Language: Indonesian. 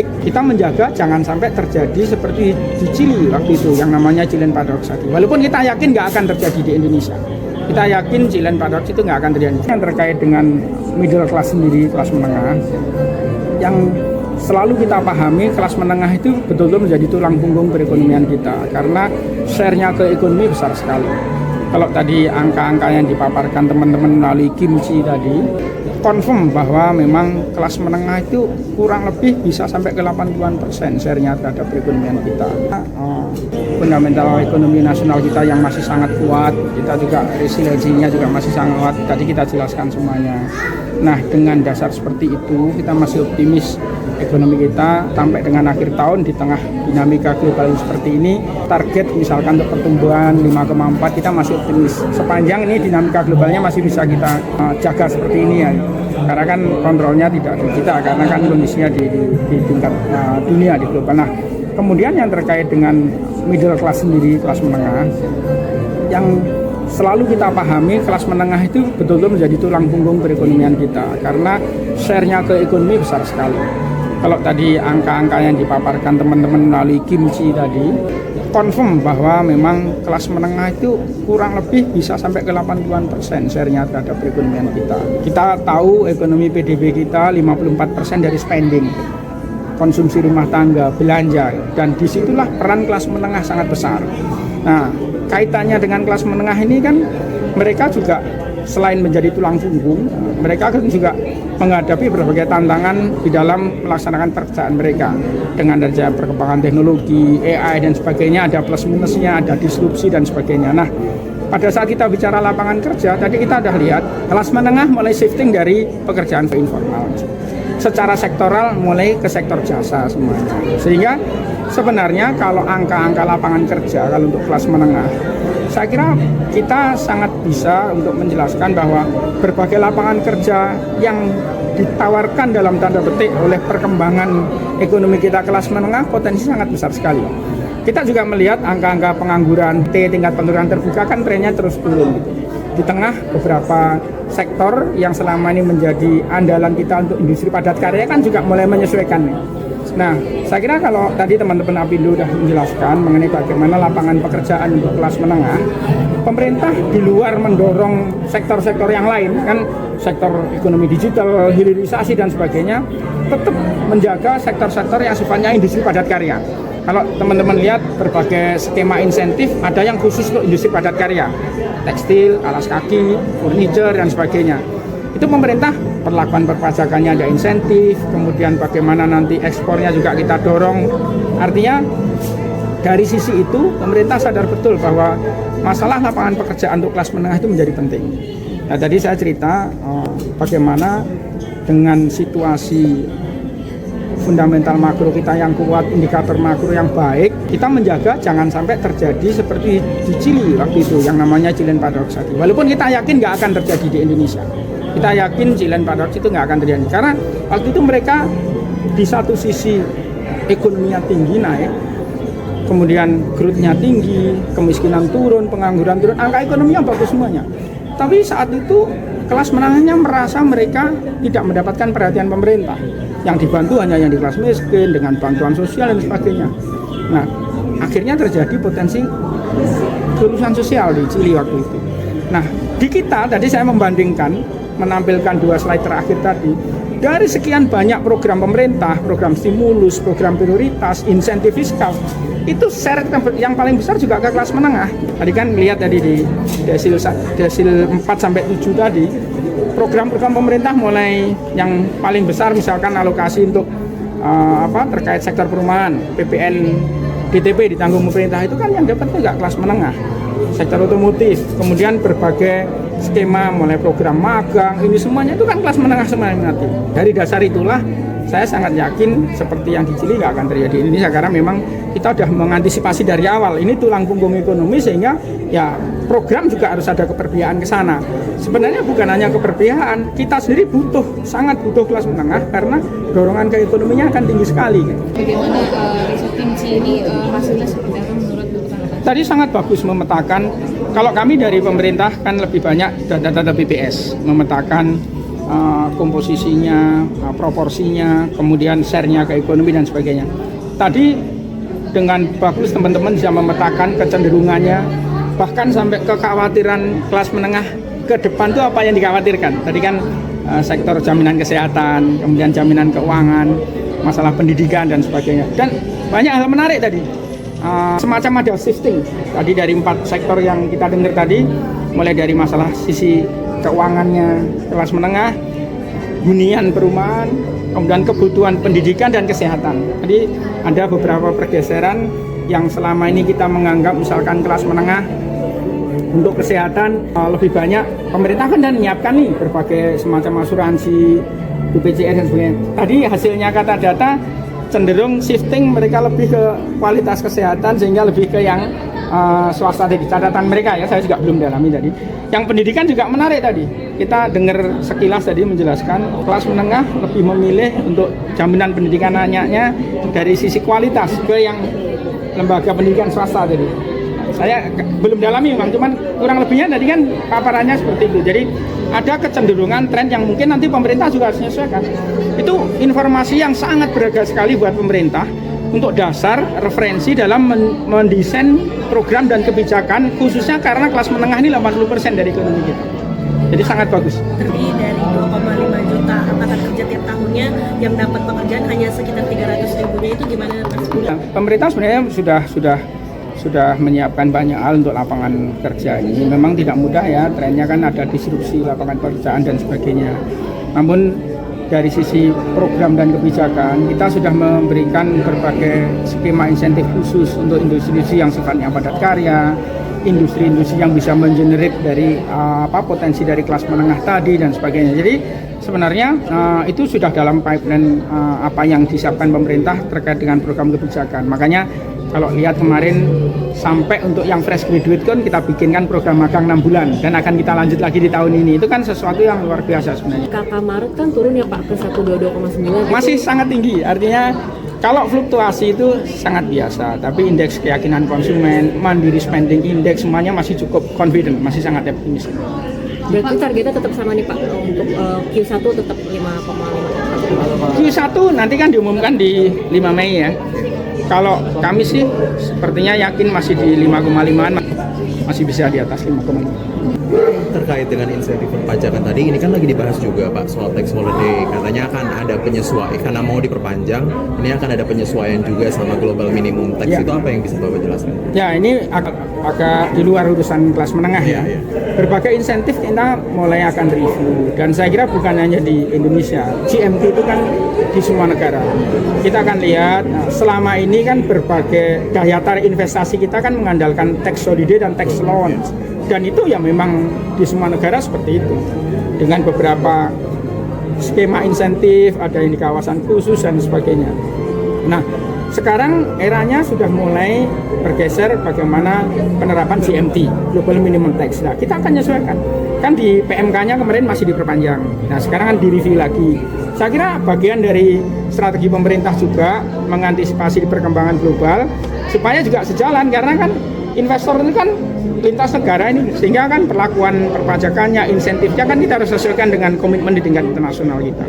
Kita menjaga jangan sampai terjadi seperti di Chili waktu itu yang namanya Chilean Paradox tadi. Walaupun kita yakin nggak akan terjadi di Indonesia. Kita yakin Chilean Paradox itu nggak akan terjadi. Yang terkait dengan middle class sendiri, kelas menengah, yang selalu kita pahami kelas menengah itu betul-betul menjadi tulang punggung perekonomian kita karena share-nya ke ekonomi besar sekali. Kalau tadi angka-angka yang dipaparkan teman-teman melalui Kimchi tadi, confirm bahwa memang kelas menengah itu kurang lebih bisa sampai ke 80% share-nya terhadap perekonomian kita. Fundamental ekonomi nasional kita yang masih sangat kuat, kita juga resiliensinya juga masih sangat kuat, tadi kita jelaskan semuanya. Nah, dengan dasar seperti itu, kita masih optimis ekonomi kita sampai dengan akhir tahun di tengah dinamika global seperti ini, target misalkan untuk pertumbuhan 5,4 kita masih optimis. Sepanjang ini dinamika globalnya masih bisa kita jaga seperti ini ya. Karena kan kontrolnya tidak di kita, karena kan kondisinya di tingkat dunia, di global. Nah, kemudian yang terkait dengan middle class sendiri, kelas menengah, yang selalu kita pahami kelas menengah itu betul-betul menjadi tulang punggung perekonomian kita karena share-nya ke ekonomi besar sekali. Kalau tadi angka-angka yang dipaparkan teman-teman melalui Kimchi tadi, confirm bahwa memang kelas menengah itu kurang lebih bisa sampai ke 80% share-nya terhadap perekonomian kita. Kita tahu ekonomi PDB kita 54% dari spending, konsumsi rumah tangga, belanja, dan disitulah peran kelas menengah sangat besar. Nah, kaitannya dengan kelas menengah ini kan mereka juga selain menjadi tulang punggung, mereka kan juga menghadapi berbagai tantangan di dalam melaksanakan pekerjaan mereka dengan adanya perkembangan teknologi, AI dan sebagainya, ada plus minusnya, ada disrupsi dan sebagainya. Nah, pada saat kita bicara lapangan kerja, tadi kita sudah lihat kelas menengah mulai shifting dari pekerjaan ke informal. Secara sektoral mulai ke sektor jasa semuanya. Sehingga sebenarnya kalau angka-angka lapangan kerja kalau untuk kelas menengah, saya kira kita sangat bisa untuk menjelaskan bahwa berbagai lapangan kerja yang ditawarkan dalam tanda petik oleh perkembangan ekonomi kita kelas menengah potensi sangat besar sekali. Kita juga melihat angka-angka pengangguran tingkat pengangguran terbuka kan trennya terus turun gitu. Di tengah beberapa sektor yang selama ini menjadi andalan kita untuk industri padat karya kan juga mulai menyesuaikan nih. Nah, saya kira kalau tadi teman-teman Apindo sudah menjelaskan mengenai bagaimana lapangan pekerjaan untuk kelas menengah, pemerintah di luar mendorong sektor-sektor yang lain, kan sektor ekonomi digital, hilirisasi dan sebagainya, tetap menjaga sektor-sektor yang sifatnya industri padat karya. Kalau teman-teman lihat berbagai skema insentif, ada yang khusus untuk industri padat karya, tekstil, alas kaki, furniture dan sebagainya. Itu pemerintah perlakuan perpajakannya ada insentif, kemudian bagaimana nanti ekspornya juga kita dorong. Artinya dari sisi itu pemerintah sadar betul bahwa masalah lapangan pekerjaan untuk kelas menengah itu menjadi penting. Nah, tadi saya cerita bagaimana dengan situasi fundamental makro kita yang kuat, indikator makro yang baik, kita menjaga jangan sampai terjadi seperti di Chili waktu itu yang namanya Chilean Paradox tadi. Walaupun kita yakin nggak akan terjadi di Indonesia. Kita yakin Chilean Paradox itu nggak akan terjadi karena waktu itu mereka di satu sisi ekonominya tinggi naik, kemudian growth-nya tinggi, kemiskinan turun, pengangguran turun, angka ekonominya bagus semuanya. Tapi saat itu kelas menengahnya merasa mereka tidak mendapatkan perhatian pemerintah. Yang dibantu hanya yang di kelas miskin dengan bantuan sosial dan sebagainya. Nah, akhirnya terjadi potensi kerusakan sosial di Chili waktu itu. Nah, di kita tadi saya membandingkan, menampilkan dua slide terakhir tadi, dari sekian banyak program pemerintah, program stimulus, program prioritas, insentif fiskal, itu share yang paling besar juga ke kelas menengah. Tadi kan melihat tadi di desil 4 sampai 7 tadi, program-program pemerintah mulai yang paling besar misalkan alokasi untuk terkait sektor perumahan, PPN DTP ditanggung pemerintah itu kan yang dapat juga kelas menengah. Sektor otomotif, kemudian berbagai skema mulai program magang, ini semuanya itu kan kelas menengah semuanya nanti. Dari dasar itulah saya sangat yakin seperti yang di Chili nggak akan terjadi di Indonesia karena memang kita sudah mengantisipasi dari awal. Ini tulang punggung ekonomi sehingga ya program juga harus ada keperpihakan ke sana. Sebenarnya bukan hanya keperpihakan, kita sendiri sangat butuh kelas menengah karena dorongan ke ekonominya akan tinggi sekali. Bagaimana riset Kimchi ini hasilnya seperti apa menurut Bapak? Tadi sangat bagus memetakan. Kalau kami dari pemerintah kan lebih banyak data-data BPS memetakan komposisinya, proporsinya, kemudian share-nya ke ekonomi dan sebagainya. Tadi dengan bagus teman-teman bisa memetakan kecenderungannya, bahkan sampai kekhawatiran kelas menengah ke depan itu apa yang dikhawatirkan. Tadi kan sektor jaminan kesehatan, kemudian jaminan keuangan, masalah pendidikan dan sebagainya. Dan banyak hal menarik tadi. Semacam ada shifting tadi dari 4 sektor yang kita dengar tadi, mulai dari masalah sisi keuangannya kelas menengah, hunian perumahan, kemudian kebutuhan pendidikan dan kesehatan. Jadi ada beberapa pergeseran yang selama ini kita menganggap misalkan kelas menengah untuk kesehatan lebih banyak pemerintah kan dan menyiapkan nih berbagai semacam asuransi, BPJS dan sebagainya. Tadi hasilnya kata data cenderung shifting mereka lebih ke kualitas kesehatan sehingga lebih ke yang swasta tadi, catatan mereka ya, saya juga belum dalami tadi. Yang pendidikan juga menarik tadi, kita dengar sekilas tadi menjelaskan kelas menengah lebih memilih untuk jaminan pendidikan anaknya dari sisi kualitas ke yang lembaga pendidikan swasta tadi. Saya belum dalami memang, cuman kurang lebihnya tadi kan paparannya seperti itu. Jadi ada kecenderungan tren yang mungkin nanti pemerintah juga harus menyesuaikan. Itu informasi yang sangat berharga sekali buat pemerintah untuk dasar referensi dalam mendesain program dan kebijakan, khususnya karena kelas menengah ini 80% dari ekonomi kita. Jadi sangat bagus. Terdiri dari 2,5 juta angkatan kerja tiap tahunnya yang dapat pekerjaan hanya sekitar 300 ribunya, itu gimana Mas? Pemerintah sebenarnya sudah menyiapkan banyak hal untuk lapangan kerja ini. Memang tidak mudah ya, trennya kan ada disrupsi lapangan pekerjaan dan sebagainya. Namun dari sisi program dan kebijakan, kita sudah memberikan berbagai skema insentif khusus untuk industri-industri yang sifatnya padat karya, industri-industri yang bisa mengenerate dari potensi dari kelas menengah tadi dan sebagainya. Jadi sebenarnya itu sudah dalam pipeline apa yang disiapkan pemerintah terkait dengan program kebijakan. Makanya kalau lihat kemarin sampai untuk yang fresh graduate kan kita bikinkan program magang 6 bulan dan akan kita lanjut lagi di tahun ini. Itu kan sesuatu yang luar biasa sebenarnya. Kakak Maret kan turun ya Pak ke 122,9. Masih sangat tinggi, artinya kalau fluktuasi itu sangat biasa, tapi indeks keyakinan konsumen, mandiri spending index semuanya masih cukup confident, masih sangat optimis. Berarti targetnya tetap sama nih Pak, untuk Q1 tetap 5,5. Q1 nanti kan diumumkan di 5 Mei ya. Kalau kami sih sepertinya yakin masih di 5,5-an, masih bisa di atas 5,5. Terkait dengan insentif perpajakan tadi, ini kan lagi dibahas juga Pak soal tax holiday. Katanya akan ada penyesuaian, karena mau diperpanjang, ini akan ada penyesuaian juga sama global minimum tax. Ya. Itu apa yang bisa Bapak jelaskan? Ya, ini agak di luar urusan kelas menengah ya. Berbagai insentif kita mulai akan review, dan saya kira bukan hanya di Indonesia, GMT itu kan di semua negara. Kita akan lihat selama ini kan berbagai daya tarik investasi kita kan mengandalkan tax holiday dan tax allowance. Dan itu ya memang di semua negara seperti itu. Dengan beberapa skema insentif, ada yang di kawasan khusus dan sebagainya. Nah, sekarang eranya sudah mulai bergeser bagaimana penerapan GMT, Global Minimum Tax. Nah, kita akan menyesuaikan. Kan di PMK-nya kemarin masih diperpanjang. Nah, sekarang kan direview lagi. Saya kira bagian dari strategi pemerintah juga mengantisipasi perkembangan global supaya juga sejalan, karena kan investor itu kan lintas negara ini, sehingga kan perlakuan perpajakannya, insentifnya kan kita harus sesuaikan dengan komitmen di tingkat internasional kita.